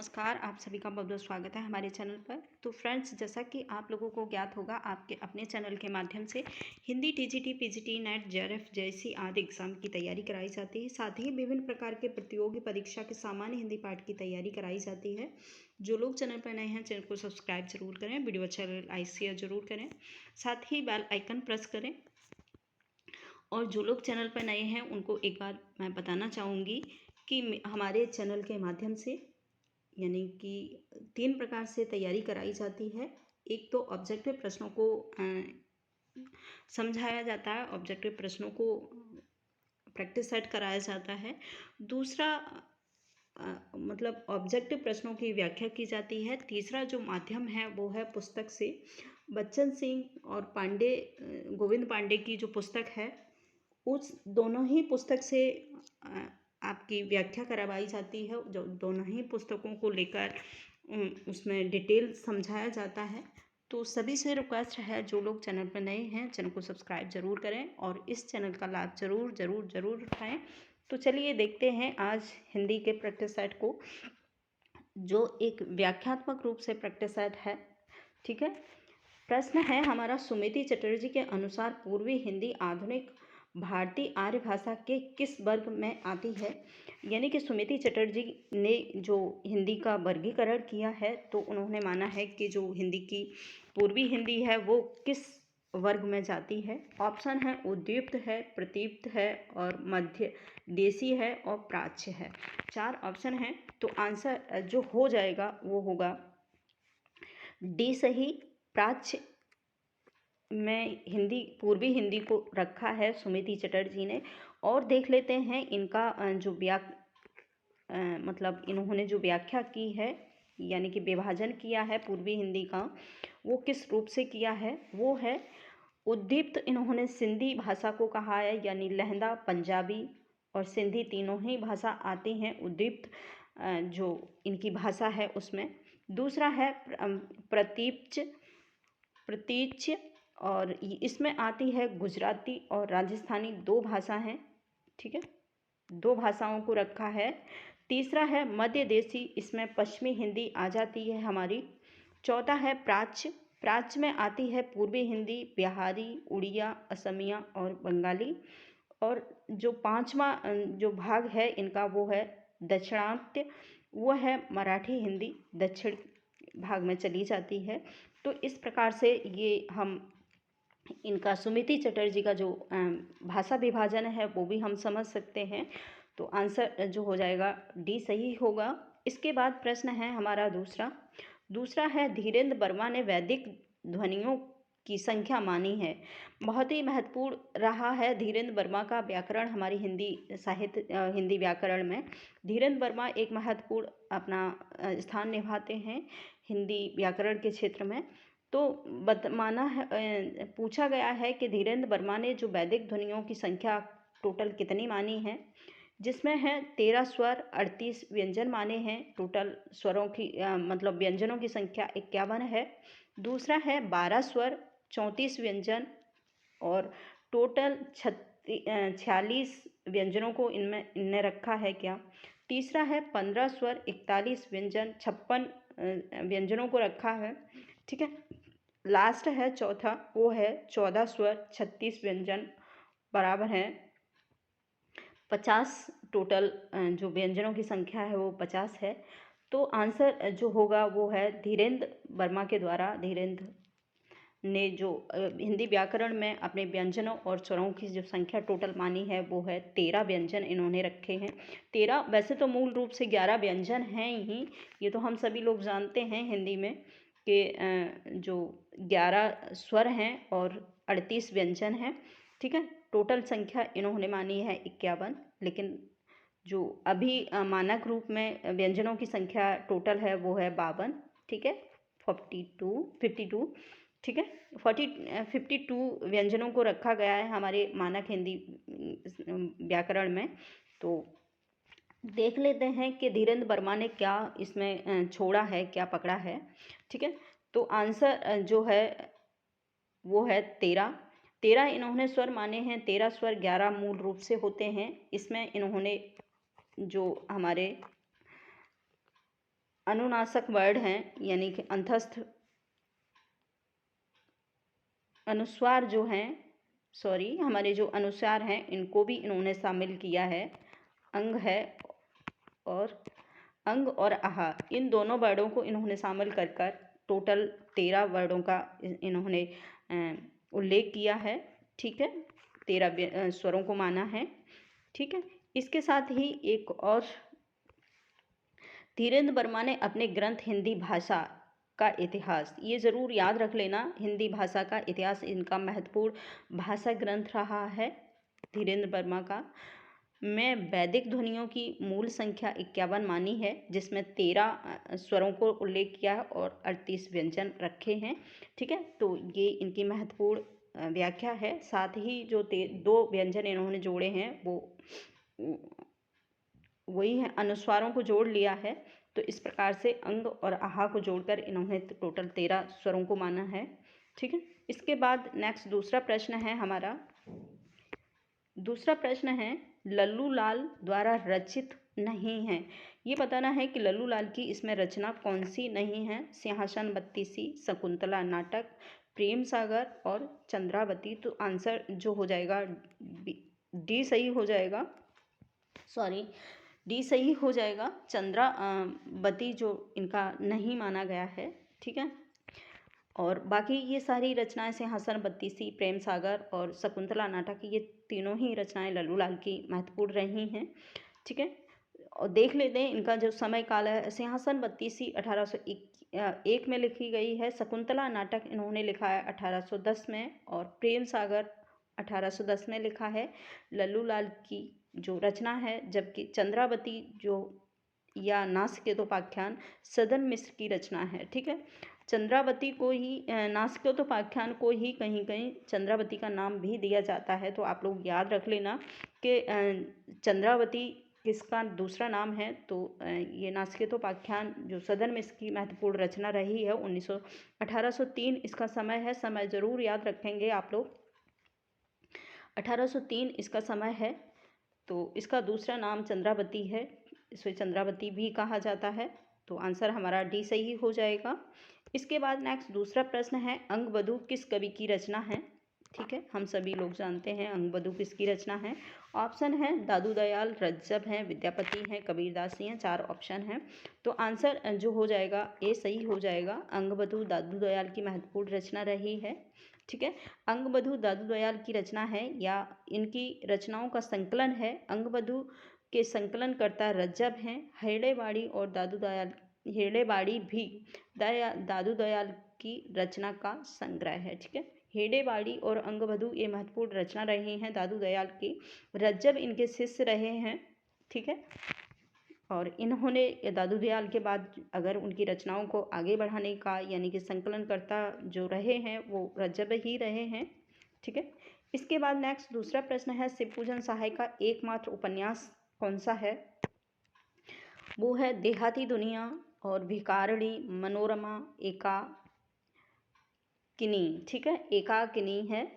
नमस्कार, आप सभी का बहुत-बहुत स्वागत है हमारे चैनल पर। तो फ्रेंड्स, जैसा कि आप लोगों को ज्ञात होगा, आपके अपने चैनल के माध्यम से Hindi, TGT, PGT, net, JRF जैसी आदि एग्ज़ाम की तैयारी कराई जाती है। साथ ही विभिन्न प्रकार के प्रतियोगी परीक्षा के सामान्य हिंदी पाठ की तैयारी कराई जाती है। जो लोग चैनल पर नए हैं, चैनल को सब्सक्राइब ज़रूर करें, वीडियो अच्छा लगे लाइक शेयर ज़रूर करें, साथ ही बेल आइकन प्रेस करें। और जो लोग चैनल पर नए हैं, उनको एक बार मैं बताना चाहूँगी कि हमारे चैनल के माध्यम से यानी कि 3 प्रकार से तैयारी कराई जाती है। एक तो ऑब्जेक्टिव प्रश्नों को समझाया जाता है, ऑब्जेक्टिव प्रश्नों को प्रैक्टिस सेट कराया जाता है। दूसरा मतलब ऑब्जेक्टिव प्रश्नों की व्याख्या की जाती है। तीसरा जो माध्यम है वो है पुस्तक से बच्चन सिंह और गोविंद पांडे की जो पुस्तक है, उस दोनों ही पुस्तक से आपकी व्याख्या करवाई जाती है। जो दोनों ही पुस्तकों को लेकर उसमें डिटेल समझाया जाता है। तो सभी से रिक्वेस्ट है, जो लोग चैनल पर नए हैं, चैनल को सब्सक्राइब ज़रूर करें और इस चैनल का लाभ ज़रूर ज़रूर ज़रूर उठाएं। तो चलिए देखते हैं आज हिंदी के प्रैक्टिस सेट को, जो एक व्याख्यात्मक रूप से प्रैक्टिस सेट है। ठीक है। प्रश्न है हमारा, सुमिति चटर्जी के अनुसार पूर्वी हिंदी आधुनिक भारतीय आर्य भाषा के किस वर्ग में आती है। यानी कि सुमिति चटर्जी ने जो हिंदी का वर्गीकरण किया है, तो उन्होंने माना है कि जो हिंदी की पूर्वी हिंदी है वो किस वर्ग में जाती है। ऑप्शन है उद्दीप्त है, प्रतीप्त है और मध्य देशी है और प्राच्य है। 4 ऑप्शन है। तो आंसर जो हो जाएगा वो होगा डी सही। प्राच्य में हिंदी पूर्वी हिंदी को रखा है सुमिति चटर्जी ने। और देख लेते हैं इनका जो मतलब इन्होंने जो व्याख्या की है, यानी कि विभाजन किया है पूर्वी हिंदी का, वो किस रूप से किया है। वो है उद्दीप्त। इन्होंने सिंधी भाषा को कहा है, यानी लहंदा, पंजाबी और सिंधी तीनों ही भाषा आती हैं उद्दीप्त जो इनकी भाषा है उसमें। दूसरा है प्रतीच्य और इसमें आती है गुजराती और राजस्थानी, 2 भाषा हैं। ठीक है, 2 भाषाओं को रखा है। तीसरा है मध्य देशी, इसमें पश्चिमी हिंदी आ जाती है हमारी। चौथा है प्राच्य। प्राच्य में आती है पूर्वी हिंदी, बिहारी, उड़िया, असमिया और बंगाली। और जो 5वां जो भाग है इनका वो है दक्षिणात्य, वो है मराठी हिंदी, दक्षिण भाग में चली जाती है। तो इस प्रकार से ये हम इनका सुमिति चटर्जी का जो भाषा विभाजन है वो भी हम समझ सकते हैं। तो आंसर जो हो जाएगा डी सही होगा। इसके बाद प्रश्न है हमारा दूसरा है धीरेन्द्र वर्मा ने वैदिक ध्वनियों की संख्या मानी है। बहुत ही महत्वपूर्ण रहा है धीरेन्द्र वर्मा का व्याकरण हमारी हिंदी साहित्य हिंदी व्याकरण में। धीरेन्द्र वर्मा एक महत्वपूर्ण अपना स्थान निभाते हैं हिंदी व्याकरण के क्षेत्र में। तो माना है, पूछा गया है कि धीरेन्द्र वर्मा ने जो वैदिक ध्वनियों की संख्या टोटल कितनी मानी है, जिसमें है 13 स्वर, 38 व्यंजन माने हैं। टोटल स्वरों की मतलब व्यंजनों की संख्या 51 है। दूसरा है 12 स्वर, 34 व्यंजन और टोटल 46 व्यंजनों को इनने रखा है क्या। तीसरा है 15 स्वर, 41 व्यंजन, 56 व्यंजनों को रखा है। ठीक है। लास्ट है चौथा, वो है 14 स्वर, 36 व्यंजन बराबर है 50। टोटल जो व्यंजनों की संख्या है वो 50 है। तो आंसर जो होगा वो है धीरेन्द्र वर्मा के द्वारा, धीरेन्द्र ने जो हिंदी व्याकरण में अपने व्यंजनों और स्वरों की जो संख्या टोटल मानी है वो है 13 व्यंजन इन्होंने रखे हैं। 13, वैसे तो मूल रूप से 11 व्यंजन हैं ही, ये तो हम सभी लोग जानते हैं हिंदी में कि जो 11 स्वर हैं और 38 व्यंजन हैं। ठीक है। टोटल संख्या इन्होंने मानी है 51, लेकिन जो अभी मानक रूप में व्यंजनों की संख्या टोटल है वो है 52। ठीक है, 52। ठीक है, 52 व्यंजनों को रखा गया है हमारे मानक हिंदी व्याकरण में। तो देख लेते हैं कि धीरेन्द्र वर्मा ने क्या इसमें छोड़ा है, क्या पकड़ा है। ठीक है। तो आंसर जो है वो है 13 इन्होंने स्वर माने हैं। 13 स्वर 11 मूल रूप से होते हैं। इसमें इन्होंने जो हमारे अनुनासिक वर्ण हैं, यानी कि अंतस्थ अनुस्वार जो हैं, हमारे जो अनुस्वार हैं इनको भी इन्होंने शामिल किया है। अंग है और अंग और आहा, इन दोनों वर्णों को इन्होंने शामिल कर कर टोटल 13 वर्णों का इन्होंने उल्लेख किया है। ठीक है, 13 स्वरों को माना है। ठीक है, इसके साथ ही एक और, धीरेन्द्र वर्मा ने अपने ग्रंथ हिंदी भाषा का इतिहास, ये ज़रूर याद रख लेना, हिंदी भाषा का इतिहास इनका महत्वपूर्ण भाषा ग्रंथ रहा है धीरेन्द्र वर्मा का, में वैदिक ध्वनियों की मूल संख्या 51 मानी है, जिसमें 13 स्वरों को उल्लेख किया है और 38 व्यंजन रखे हैं। ठीक है, तो ये इनकी महत्वपूर्ण व्याख्या है। साथ ही जो 2 व्यंजन इन्होंने जोड़े हैं वो वही है, अनुस्वारों को जोड़ लिया है। तो इस प्रकार से अंग और आहा को जोड़कर इन्होंने टोटल 13 स्वरों को माना है। ठीक है, इसके बाद नेक्स्ट दूसरा प्रश्न है हमारा। दूसरा प्रश्न है, लल्लू लाल द्वारा रचित नहीं है। ये बताना है कि लल्लू लाल की इसमें रचना कौन सी नहीं है। सिंहासन बत्तीसी, शकुंतला नाटक, प्रेम सागर और चंद्रावती। तो आंसर जो हो जाएगा डी सही हो जाएगा, डी सही हो जाएगा। चंद्रावती जो इनका नहीं माना गया है। ठीक है, और बाकी ये सारी रचनाएं सिंहासन बत्तीसी, प्रेम सागर और शकुंतला नाटक, ये तीनों ही रचनाएं लल्लू लाल की महत्वपूर्ण रही हैं। ठीक है, और देख लेते हैं इनका जो समय काल है। सिंहासन बत्तीसी 1801 में लिखी गई है। शकुंतला नाटक इन्होंने लिखा है 1810 में, और प्रेम सागर 1810 में लिखा है लल्लू लाल की जो रचना है। जबकि चंद्रावती जो या नासिकेतोपाख्यान सदन मिश्र की रचना है। ठीक है, चंद्रावती को ही नासिकेतोपाख्यान को ही कहीं कहीं चंद्रावती का नाम भी दिया जाता है। तो आप लोग याद रख लेना कि चंद्रावती किसका दूसरा नाम है। तो ये नासिकेतोपाख्यान जो सदन मिश्र की महत्वपूर्ण रचना रही है 1803 इसका समय है। समय ज़रूर याद रखेंगे आप लोग, 1803 इसका समय है। तो इसका दूसरा नाम चंद्रावती है, इसे चंद्रावती भी कहा जाता है। तो आंसर हमारा डी सही हो जाएगा। इसके बाद नेक्स्ट दूसरा प्रश्न है, अंगबधू किस कवि की रचना है। ठीक है, हम सभी लोग जानते हैं अंगबधू किसकी रचना है। ऑप्शन है दादू दयाल, रज्जब हैं, विद्यापति हैं, कबीरदास जी हैं। 4 ऑप्शन हैं। तो आंसर जो हो जाएगा ए सही हो जाएगा। अंगबधू दादू दयाल की महत्वपूर्ण रचना रही है। ठीक है, अंगबधू दादू दयाल की रचना है या इनकी रचनाओं का संकलन है। अंगबधू के संकलनकर्ता रज्जब हैं। हेड़ेबाड़ी और दादू दयाल, हेड़ेबाड़ी भी दादू दयाल की रचना का संग्रह है। ठीक है, हेड़ेबाड़ी और अंगबधू ये महत्वपूर्ण रचना रही हैं दादू दयाल की। रज्जब इनके शिष्य रहे हैं। ठीक है, और इन्होंने दादू दयाल के बाद अगर उनकी रचनाओं को आगे बढ़ाने का यानी कि संकलनकर्ता जो रहे हैं वो रज्जब ही रहे हैं। ठीक है, इसके बाद नेक्स्ट दूसरा प्रश्न है, शिवपूजन सहाय का एकमात्र उपन्यास कौन सा है। वो है देहाती दुनिया और भिखारणी, मनोरमा, एकाकिनी। ठीक है, एकाकिनी है।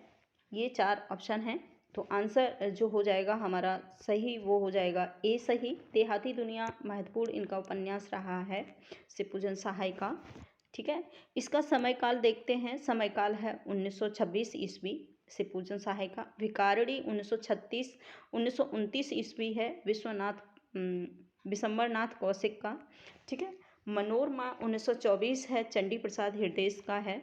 ये 4 ऑप्शन हैं। तो आंसर जो हो जाएगा हमारा सही वो हो जाएगा ए सही। देहाती दुनिया महत्वपूर्ण इनका उपन्यास रहा है शिवपूजन सहाय का। ठीक है, इसका समय काल देखते हैं। समय काल है 1926 ईस्वी शिवपूजन सहाय का। भिखारणी 1929 ईस्वी है विशंबरनाथ कौशिक का। ठीक है, मनोरमा 1924 है, चंडी प्रसाद हृदयेश का है।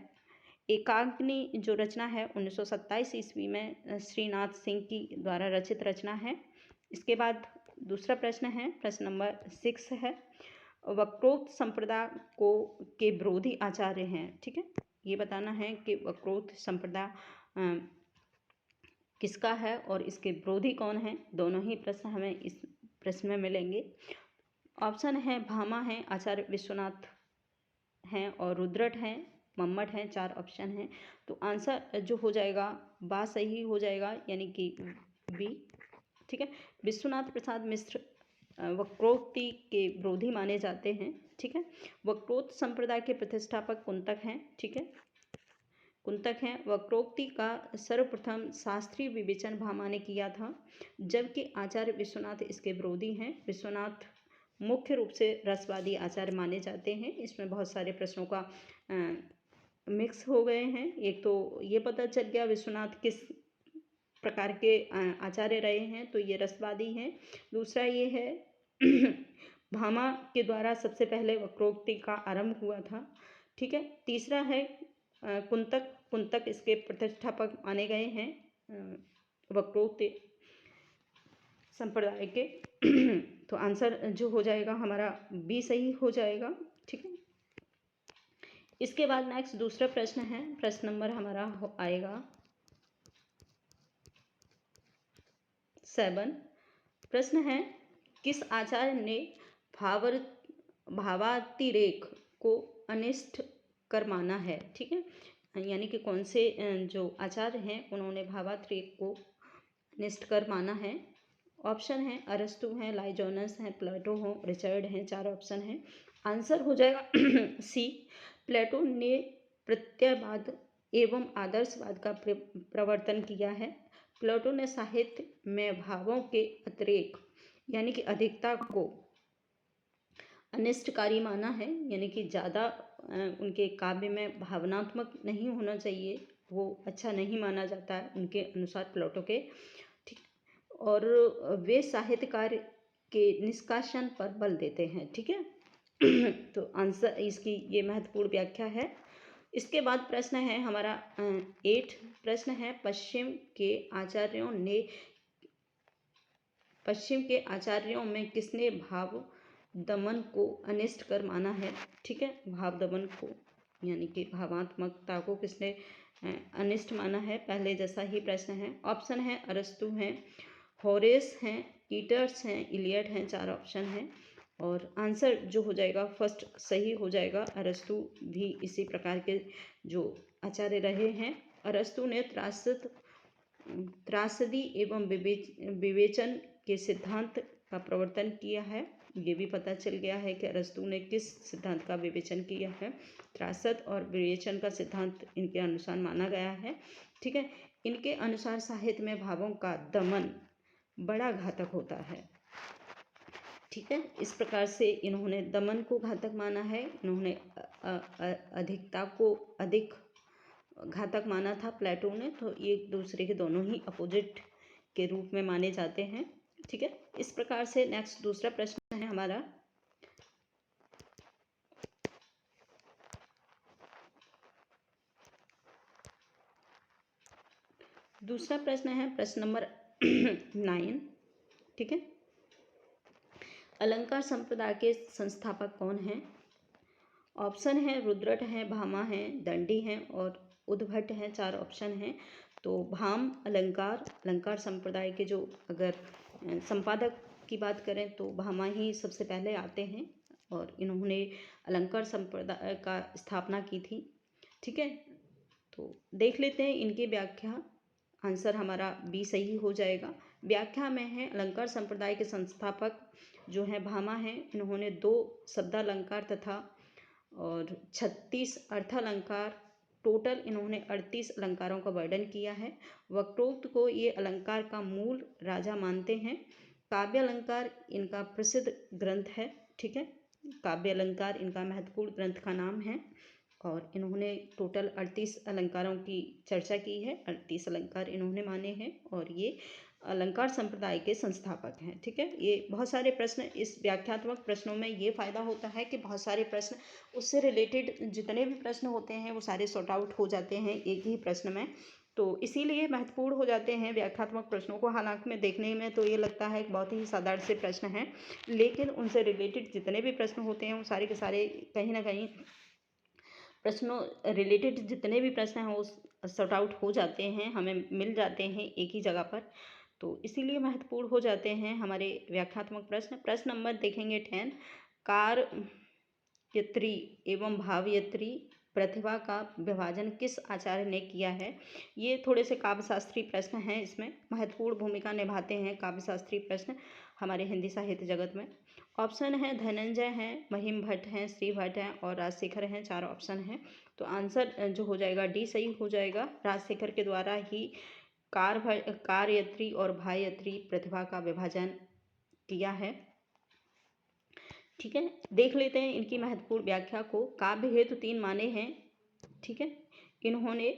एकाकिनी जो रचना है 1927 ईस्वी में श्रीनाथ सिंह की द्वारा रचित रचना है। इसके बाद दूसरा प्रश्न है, प्रश्न नंबर 6 है, वक्रोक्त संप्रदाय के विरोधी आचार्य हैं। ठीक है, ये बताना है कि वक्रोक्त संप्रदाय किसका है और इसके विरोधी कौन है। दोनों ही प्रश्न हमें इस प्रश्न में मिलेंगे। ऑप्शन है भामा हैं, आचार्य विश्वनाथ हैं और रुद्रट हैं, मम्मट हैं। 4 ऑप्शन हैं। तो आंसर जो हो जाएगा बा सही हो जाएगा, यानी कि बी। ठीक है, विश्वनाथ प्रसाद मिश्र वक्रोक्ति के विरोधी माने जाते हैं। ठीक है, वक्रोक्त संप्रदाय के प्रतिष्ठापक कुंतक हैं। ठीक है, कुंतक हैं। वक्रोक्ति का सर्वप्रथम शास्त्रीय विवेचन भामा ने किया था, जबकि आचार्य विश्वनाथ इसके विरोधी हैं। विश्वनाथ मुख्य रूप से रसवादी आचार्य माने जाते हैं। इसमें बहुत सारे प्रश्नों का मिक्स हो गए हैं। एक तो ये पता चल गया विश्वनाथ किस प्रकार के आचार्य रहे हैं, तो ये रसवादी हैं। दूसरा ये है भामा के द्वारा सबसे पहले वक्रोक्ति का आरंभ हुआ था। ठीक है। तीसरा है कुंतक इसके प्रतिष्ठापक माने गए हैं वक्रोक्ति संप्रदाय के। तो आंसर जो हो जाएगा हमारा बी सही हो जाएगा। ठीक है। इसके बाद नेक्स्ट दूसरा प्रश्न है, प्रश्न नंबर हमारा आएगा 7। प्रश्न है, किस आचार्य ने भावातिरेक को अनिष्ट कर माना है। ठीक है। यानी कि कौन से जो आचार्य हैं उन्होंने भावातिरेक को अनिष्ट कर माना है। ऑप्शन है अरस्तु हैं, लाइजोनस हैं, प्लेटो हो, रिचर्ड हैं। 4 ऑप्शन हैं। आंसर हो जाएगा सी। प्लेटो ने प्रत्ययवाद एवं आदर्शवाद का प्रवर्तन किया है। प्लेटो ने साहित्य में भावों के अतिरेक यानी कि अधिकता को अनिष्टकारी माना है, यानी कि ज़्यादा उनके काव्य में भावनात्मक नहीं होना चाहिए, वो अच्छा नहीं माना जाता है उनके अनुसार प्लेटो के। ठीक। और वे साहित्यकार के निष्कासन पर बल देते हैं। ठीक है। तो आंसर इसकी ये महत्वपूर्ण व्याख्या है। इसके बाद प्रश्न है हमारा 8। प्रश्न है, पश्चिम के आचार्यों में किसने भाव दमन को अनिष्ट कर माना है। ठीक है। भाव दमन को यानी कि भावात्मकता को किसने अनिष्ट माना है। पहले जैसा ही प्रश्न है। ऑप्शन है अरस्तु हैं, होरेस हैं, कीटर्स हैं, इलियट हैं। 4 ऑप्शन हैं और आंसर जो हो जाएगा फर्स्ट सही हो जाएगा। अरस्तु भी इसी प्रकार के जो आचार्य रहे हैं। अरस्तु ने त्रासदी एवं विवेचन के सिद्धांत का प्रवर्तन किया है। ये भी पता चल गया है कि अरस्तु ने किस सिद्धांत का विवेचन किया है। त्रासद और विवेचन का सिद्धांत इनके अनुसार माना गया है। ठीक है। इनके अनुसार साहित्य में भावों का दमन बड़ा घातक होता है। ठीक है। इस प्रकार से इन्होंने दमन को घातक माना है। इन्होंने अधिकता को अधिक घातक माना था प्लेटो ने। तो ये एक दूसरे के दोनों ही अपोजिट के रूप में माने जाते हैं। ठीक है। इस प्रकार से नेक्स्ट दूसरा प्रश्न है हमारा दूसरा प्रश्न है प्रश्न नंबर 9। ठीक है। अलंकार संप्रदाय के संस्थापक कौन हैं। ऑप्शन है रुद्रट हैं, भामा हैं, दंडी हैं और उद्भट हैं। 4 ऑप्शन हैं। तो भाम अलंकार संप्रदाय के जो अगर संपादक की बात करें तो भामा ही सबसे पहले आते हैं और इन्होंने अलंकार संप्रदाय का स्थापना की थी। ठीक है। तो देख लेते हैं इनकी व्याख्या। आंसर हमारा बी सही हो जाएगा। व्याख्या में है, अलंकार संप्रदाय के संस्थापक जो हैं भामा हैं। इन्होंने 2 शब्दालंकार तथा और 36 अर्थालंकार, टोटल इन्होंने 38 अलंकारों का वर्णन किया है। वक्रोक्त को ये अलंकार का मूल राजा मानते हैं। काव्य अलंकार इनका प्रसिद्ध ग्रंथ है। ठीक है। काव्य अलंकार इनका महत्वपूर्ण ग्रंथ का नाम है और इन्होंने टोटल 38 अलंकारों की चर्चा की है। 38 अलंकार इन्होंने माने हैं और ये अलंकार संप्रदाय के संस्थापक हैं। ठीक है। ये बहुत सारे प्रश्न इस व्याख्यात्मक प्रश्नों में ये फायदा होता है कि बहुत सारे प्रश्न उससे रिलेटेड जितने भी प्रश्न होते हैं वो सारे सॉर्ट आउट हो जाते हैं एक ही प्रश्न में। तो इसीलिए महत्वपूर्ण हो जाते हैं व्याख्यात्मक प्रश्नों को। हालांकि में देखने में तो ये लगता है बहुत ही साधारण से प्रश्न हैं, लेकिन उनसे रिलेटेड जितने भी प्रश्न होते हैं वो सारे के सारे कहीं ना कहीं प्रश्नों रिलेटेड जितने भी प्रश्न हैं वो सॉर्ट आउट हो जाते हैं, हमें मिल जाते हैं एक ही जगह पर। तो इसीलिए महत्वपूर्ण हो जाते हैं हमारे व्याख्यात्मक प्रश्न। प्रश्न नंबर देखेंगे 10। कार्यत्री एवं भावयत्री प्रतिभा का विभाजन किस आचार्य ने किया है। ये थोड़े से काव्यशास्त्री प्रश्न हैं। इसमें महत्वपूर्ण भूमिका निभाते हैं काव्यशास्त्री प्रश्न हमारे हिंदी साहित्य जगत में। ऑप्शन है धनंजय हैं, महिम भट्ट हैं, श्री भट्ट हैं और राजशेखर हैं। 4 ऑप्शन हैं। तो आंसर जो हो जाएगा डी सही हो जाएगा। राजशेखर के द्वारा ही कार्यत्री और भायत्री प्रतिभा का विभाजन किया है। ठीक है, देख लेते हैं इनकी महत्वपूर्ण व्याख्या को। काव्य हेतु 3 माने हैं। ठीक है, इन्होंने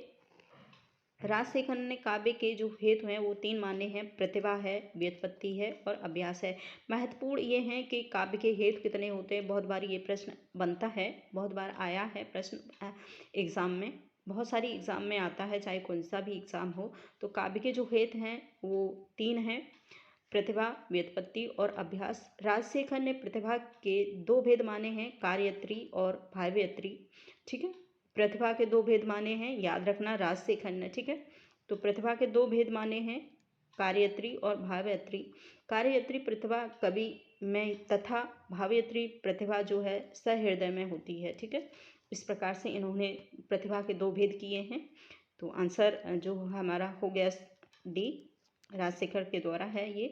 राजशेखर ने काव्य के जो हेतु हैं वो 3 माने हैं। प्रतिभा है, व्युत्पत्ति है और अभ्यास है। महत्वपूर्ण ये हैं कि काव्य के हेतु कितने होते हैं। बहुत बार ये प्रश्न बनता है, बहुत बार आया है प्रश्न एग्ज़ाम में, बहुत सारी एग्ज़ाम में आता है, चाहे कौन सा भी एग्ज़ाम हो। तो काव्य के जो हेतु हैं वो 3 हैं, प्रतिभा, व्युत्पत्ति और अभ्यास। राजशेखर ने प्रतिभा के 2 भेद माने हैं, कार्यत्री और भाव्यत्री। ठीक है, प्रतिभा के 2 भेद माने हैं, याद रखना राजशेखर ने। ठीक है, तो प्रतिभा के 2 भेद माने हैं, कार्यत्री और भाव्यत्री। कार्यत्री प्रतिभा कवि में तथा भाव्यत्री प्रतिभा जो है सहृदय में होती है। ठीक है, इस प्रकार से इन्होंने प्रतिभा के 2 भेद किए हैं। तो आंसर जो हमारा हो गया डी, राजशेखर के द्वारा है ये।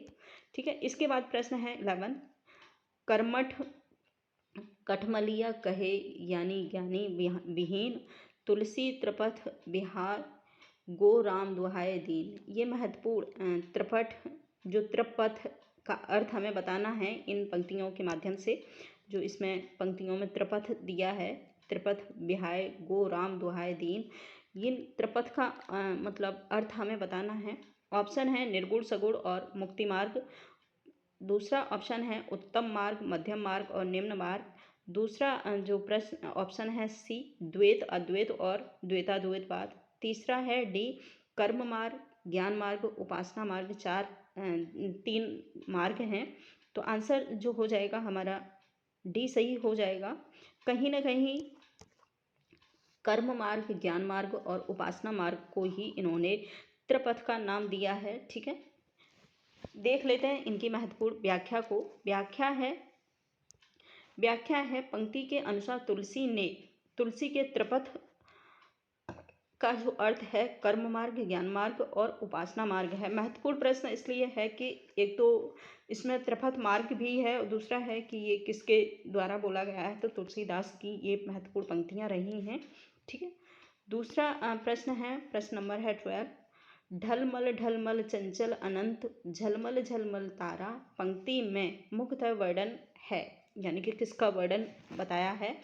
ठीक है, इसके बाद प्रश्न है 11, कर्मठ कठमलिया कहे यानी ज्ञानी विहीन, तुलसी त्रिपथ बिहार गो राम दुहाए दीन। ये महत्वपूर्ण त्रिपथ, जो त्रिपथ का अर्थ हमें बताना है इन पंक्तियों के माध्यम से। जो इसमें पंक्तियों में त्रिपथ दिया है, त्रिपथ बिहाय गो राम दुहाए दीन, इन त्रिपथ का मतलब अर्थ हमें बताना है। ऑप्शन है निर्गुण, सगुण और मुक्ति मार्ग। दूसरा ऑप्शन है उत्तम मार्ग, मध्यम मार्ग और निम्न मार्ग। दूसरा जो प्रश्न ऑप्शन है सी, द्वैत, अद्वैत और द्वैताद्वैतवाद। तीसरा है डी, कर्म मार्ग, ज्ञान मार्ग, उपासना मार्ग। 3 मार्ग हैं। तो आंसर जो हो जाएगा हमारा डी सही हो जाएगा। कहीं ना कहीं कर्म मार्ग, ज्ञान मार्ग और उपासना मार्ग को ही इन्होंने त्रिपथ का नाम दिया है। ठीक है, देख लेते हैं इनकी महत्वपूर्ण व्याख्या को। व्याख्या है पंक्ति के अनुसार तुलसी के त्रिपथ का जो अर्थ है कर्म मार्ग, ज्ञान मार्ग और उपासना मार्ग है। महत्वपूर्ण प्रश्न इसलिए है कि एक तो इसमें त्रिपथ मार्ग भी है और दूसरा है कि ये किसके द्वारा बोला गया है, तो तुलसीदास की ये महत्वपूर्ण पंक्तियां रही हैं। ठीक है, दूसरा प्रश्न है, प्रश्न नंबर है 12, ढलमल चंचल अनंत झलमल झलमल तारा, पंक्ति में मुख्यतः वर्णन है, यानी कि किसका वर्णन बताया है।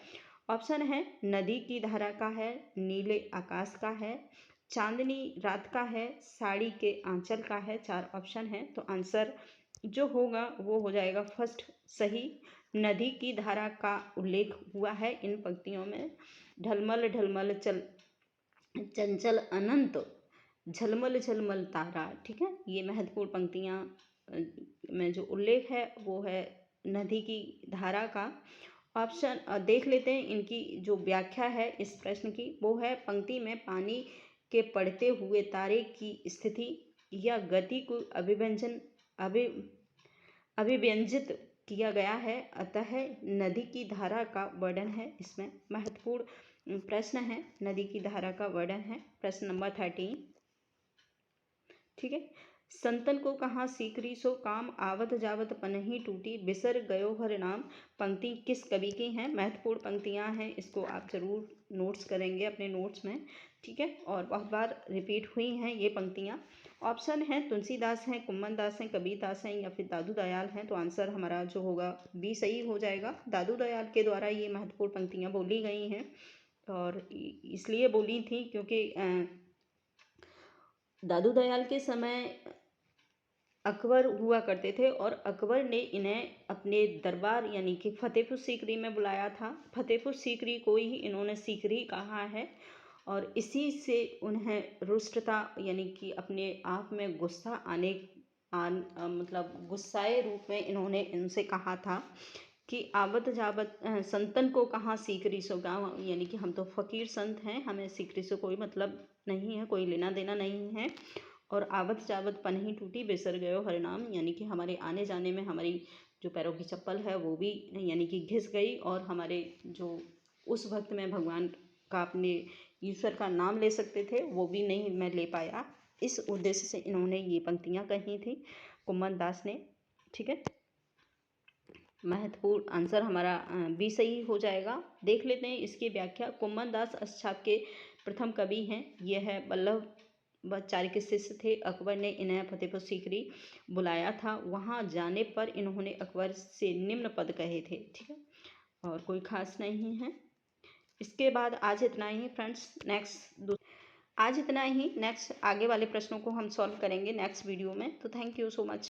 ऑप्शन है नदी की धारा का है, नीले आकाश का है, चांदनी रात का है, साड़ी के आंचल का है। 4 ऑप्शन है, तो आंसर जो होगा वो हो जाएगा फर्स्ट सही। नदी की धारा का उल्लेख हुआ है इन पंक्तियों में। ढलमल ढलमल चंचल अनंत झलमल झलमल तारा। ठीक है, ये महत्वपूर्ण पंक्तियां में जो उल्लेख है वो है नदी की धारा का। ऑप्शन देख लेते हैं इनकी जो व्याख्या है इस प्रश्न की, वो है पंक्ति में पानी के पड़ते हुए तारे की स्थिति या गति को अभिव्यंजित किया गया है, अतः नदी की धारा का वर्णन है। इसमें महत्वपूर्ण प्रश्न है, नदी की धारा का वर्णन है। प्रश्न नंबर 13। ठीक है, संतन को कहाँ सीकरी सो काम, आवत जावत पनही टूटी, बिसर गयो हर नाम। पंक्ति किस कवि की हैं। महत्वपूर्ण पंक्तियां हैं, इसको आप जरूर नोट्स करेंगे अपने नोट्स में। ठीक है, और बहुत बार रिपीट हुई हैं ये पंक्तियां। ऑप्शन है तुलसीदास हैं, कुम्मन दास हैं, कबीरदास हैं या फिर दादू दयाल हैं। तो आंसर हमारा जो होगा बी सही हो जाएगा। दादू दयाल के द्वारा ये महत्वपूर्ण पंक्तियां बोली गई हैं और इसलिए बोली थी क्योंकि दादू दयाल के समय अकबर हुआ करते थे और अकबर ने इन्हें अपने दरबार यानी कि फतेहपुर सीकरी में बुलाया था। फतेहपुर सीकरी को ही इन्होंने सीकरी कहा है और इसी से उन्हें रुष्टता यानी कि अपने आप में गुस्सा मतलब गुस्साए रूप में इन्होंने इनसे कहा था कि आवत जावत संतन को कहाँ सीकरी सो गाँव, यानी कि हम तो फ़कीर संत हैं, हमें सीकरी से कोई मतलब नहीं है, कोई लेना देना नहीं है। और आवत जावत पनही टूटी बिसर गयो हर नाम, यानी कि हमारे आने जाने में हमारी जो पैरों की चप्पल है वो भी यानी कि घिस गई और हमारे जो उस वक्त में भगवान का अपने ईश्वर का नाम ले सकते थे वो भी नहीं मैं ले पाया। इस उद्देश्य से इन्होंने ये पंक्तियाँ कही थी कुम्मन दास ने। ठीक है, महत्वपूर्ण आंसर हमारा बी सही हो जाएगा। देख लेते हैं इसकी व्याख्या। कुम्मन दास अक्षाप के प्रथम कवि हैं। यह है वल्लभ चार के शिष्य थे। अकबर ने इन्हें फतेहपुर सीकरी बुलाया था। वहाँ जाने पर इन्होंने अकबर से निम्न पद कहे थे। ठीक है, और कोई खास नहीं है। इसके बाद आज इतना ही फ्रेंड्स। आज इतना ही। नेक्स्ट आगे वाले प्रश्नों को हम सॉल्व करेंगे नेक्स्ट वीडियो में। तो थैंक यू सो मच।